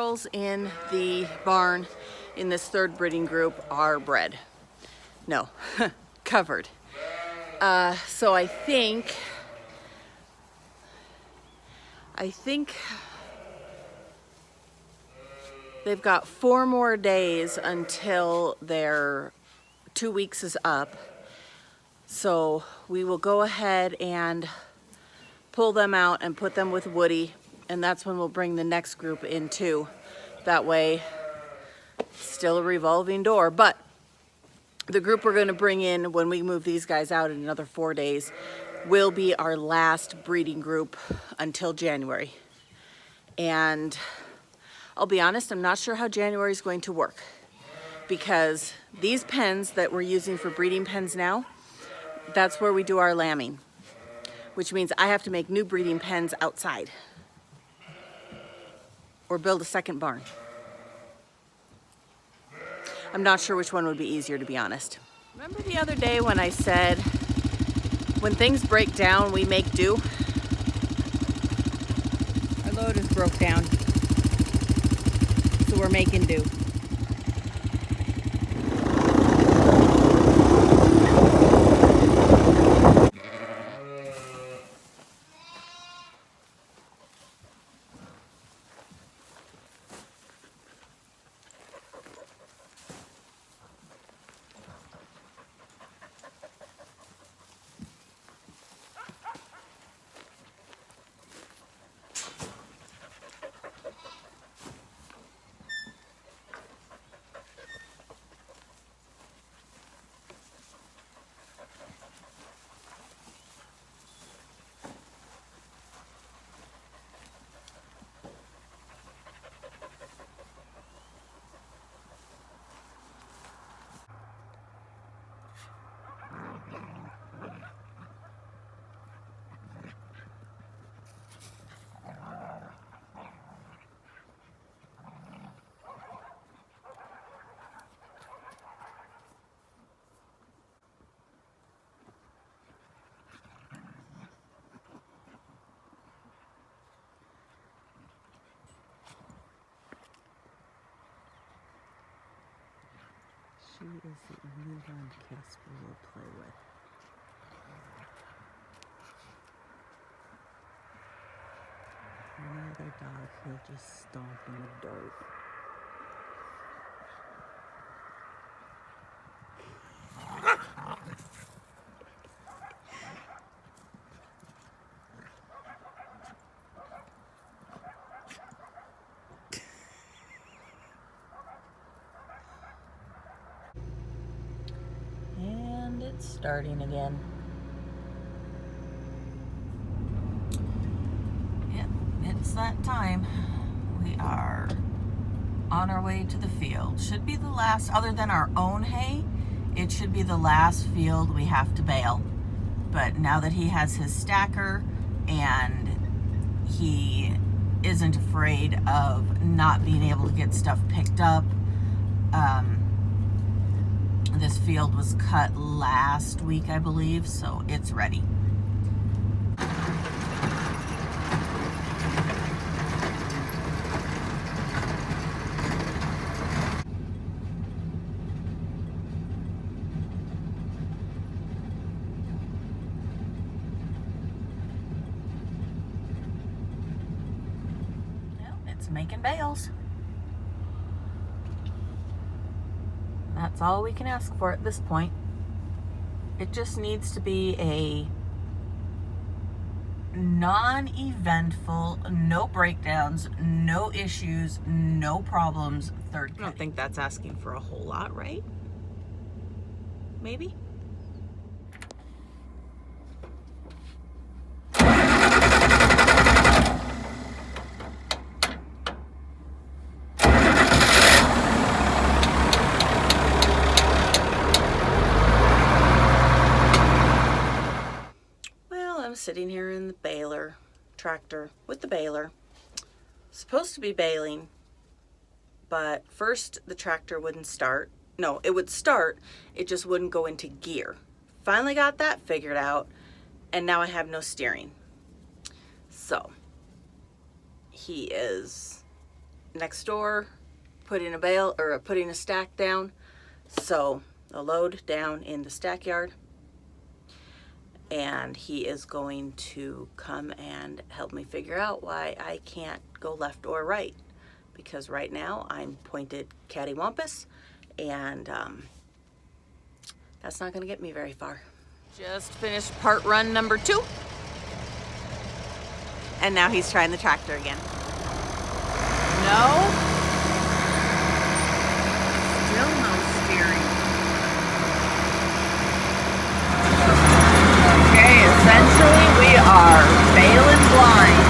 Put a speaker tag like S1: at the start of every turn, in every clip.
S1: stalls in the barn in this third breeding group are bred. No, covered. So I think they've got 4 more days until their 2 weeks is up. So we will go ahead and pull them out and put them with Woody, and that's when we'll bring the next group in too. That way, still a revolving door. But the group we're going to bring in when we move these guys out in another 4 days will be our last breeding group until January. And I'll be honest, I'm not sure how January is going to work, because these pens that we're using for breeding pens now, that's where we do our lambing, which means I have to make new breeding pens outside or build a second barn. I'm not sure which one would be easier, to be honest. Remember the other day when I said, when things break down, we make do? Our loaders broke down, so we're making do. She is the only one Casper will play with. Any other dog, he'll just stomp in the dirt. And it's starting again. Yep, it's that time. We are on our way to the field. Should be the last, other than our own hay, it should be the last field we have to bale. But now that he has his stacker and he isn't afraid of not being able to get stuff picked up, this field was cut last week, I believe, so it's ready. It's making bales. That's all we can ask for at this point. It just needs to be a non-eventful, no breakdowns, no issues, no problems third cutting. I don't think that's asking for a whole lot, right? Maybe? Sitting here in the baler tractor with the baler, supposed to be baling, but first the tractor wouldn't start. No, it would start, it just wouldn't go into gear. Finally got that figured out, and now I have no steering. So he is next door, putting a bale or putting a stack down. So a load down in the stack yard, and he is going to come and help me figure out why I can't go left or right, because right now I'm pointed cattywampus, and that's not going to get me very far. Just finished part run number 2, and now he's trying the tractor again. No, still no steering. Essentially, we are bailing blind.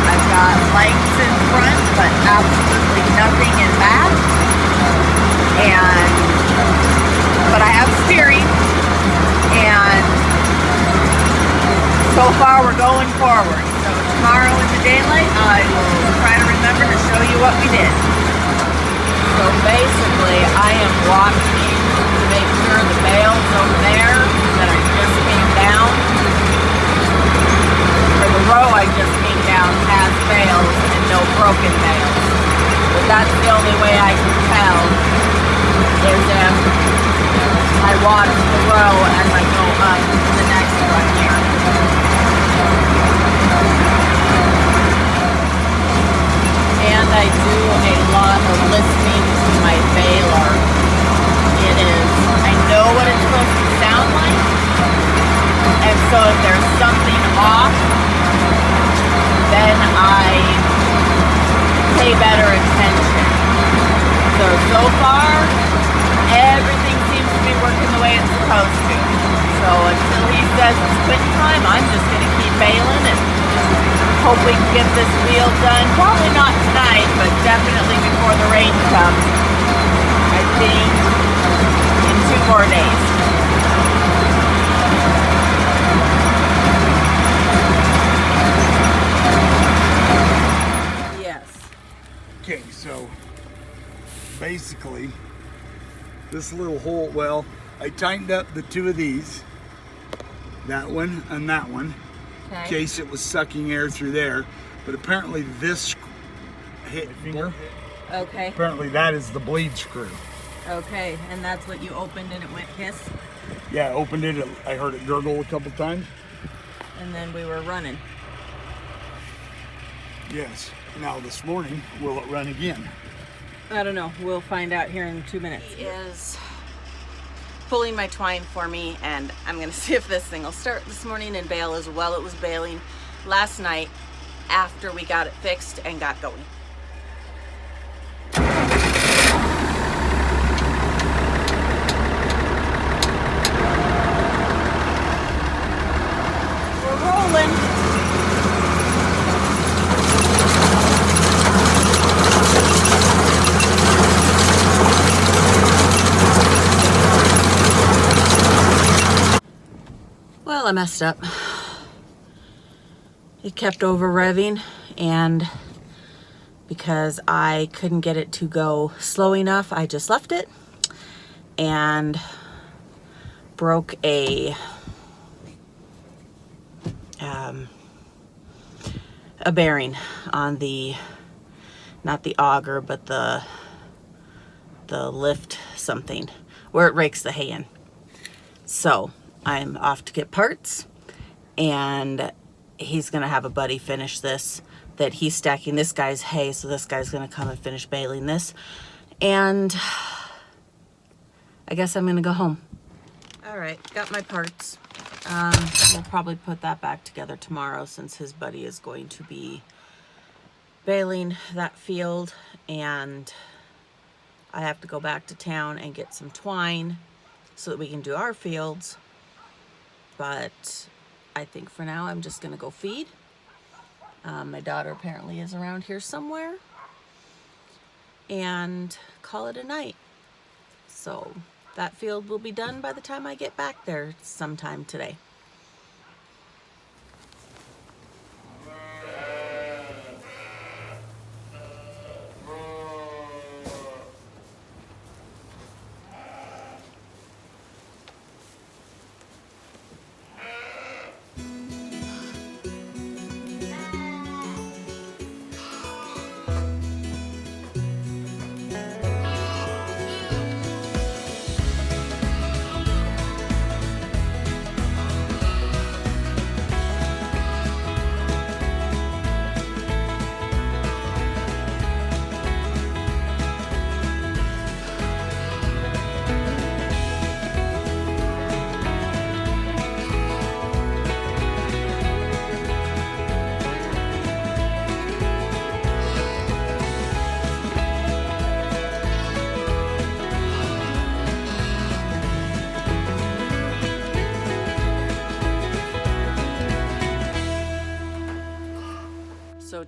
S1: I've got lights in front, but absolutely nothing in back. But I have steering, and so far we're going forward. So tomorrow in the daylight, I will try to remember to show you what we did. So basically, I am watching to make sure the bales over there that I just came down, or the row I just came down, has bales and no broken bales. But that's the only way I can tell, is if I watch the row as I go up to the next one here. And I do a lot of listening to my baler. I know what it's supposed to sound like, and so if there's something off, then I pay better attention. So far, everything seems to be working the way it's supposed to. So until he says it's quitting time, I'm just going to keep bailing and hope we can get this wheel done. Probably not tonight, but definitely before the rain comes. I think in 2 more days. Yes.
S2: Okay, so basically this little hole, well, I tightened up the 2 of these, that one and that one,
S1: Okay.
S2: in case it was sucking air through there. But apparently this hit finger.
S1: Okay.
S2: Apparently that is the bleed screw.
S1: Okay, and that's what you opened and it went hiss?
S2: Yeah, I opened it, I heard it gurgle a couple times.
S1: And then we were running.
S2: Yes. Now this morning, will it run again?
S1: I don't know. We'll find out here in 2 minutes. He is pulling my twine for me, and I'm going to see if this thing will start this morning and bail as well. It was bailing last night after we got it fixed and got going. We're rolling. Well, I messed up. It kept over revving, and because I couldn't get it to go slow enough, I just left it and broke a bearing on the, not the auger, but the lift something where it rakes the hay in. So I'm off to get parts, and he's gonna have a buddy finish this, that he's stacking this guy's hay, so this guy's gonna come and finish baling this, and I guess I'm gonna go home. All right, got my parts. We'll probably put that back together tomorrow, since his buddy is going to be baling that field, and I have to go back to town and get some twine so that we can do our fields. But I think for now I'm just gonna go feed. My daughter apparently is around here somewhere, and call it a night. So that field will be done by the time I get back there sometime today.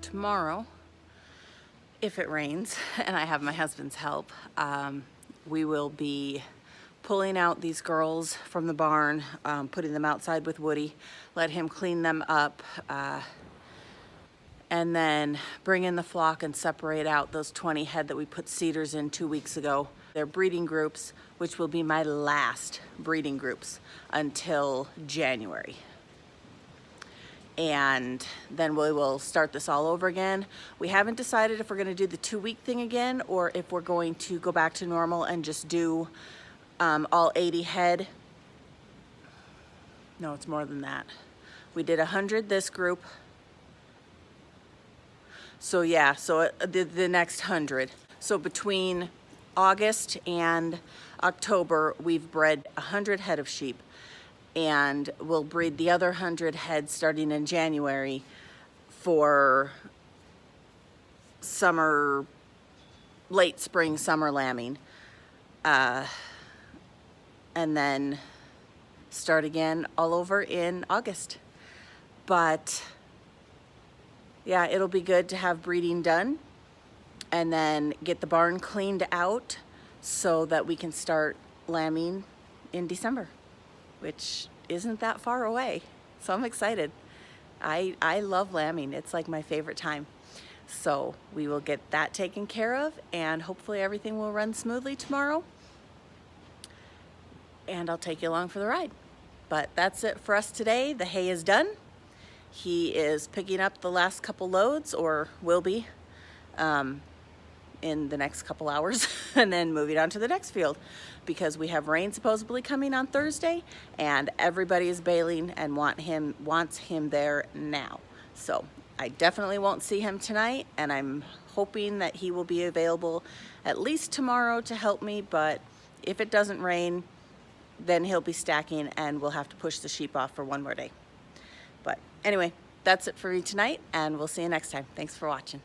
S1: tomorrow, if it rains and I have my husband's help, we will be pulling out these girls from the barn, putting them outside with Woody, let him clean them up, and then bring in the flock and separate out those 20 head that we put cedars in 2 weeks ago. They're breeding groups, which will be my last breeding groups until January. And then we will start this all over again. We haven't decided if we're gonna do the 2-week thing again or if we're going to go back to normal and just do all 80 head. No, it's more than that. We did 100 this group. So yeah, so the next 100. So between August and October, we've bred 100 head of sheep, and we'll breed the other 100 head starting in January for summer, late spring, summer lambing. And then start again all over in August. But yeah, it'll be good to have breeding done and then get the barn cleaned out so that we can start lambing in December, which isn't that far away. So I'm excited. I love lambing. It's like my favorite time. So we will get that taken care of, and hopefully everything will run smoothly tomorrow. And I'll take you along for the ride. But that's it for us today. The hay is done. He is picking up the last couple loads, or will be, in the next couple hours, and then moving on to the next field because we have rain supposedly coming on Thursday, and everybody is bailing and wants him there now. So I definitely won't see him tonight, and I'm hoping that he will be available at least tomorrow to help me, but if it doesn't rain, then he'll be stacking and we'll have to push the sheep off for one more day. But anyway, that's it for me tonight, and we'll see you next time. Thanks for watching.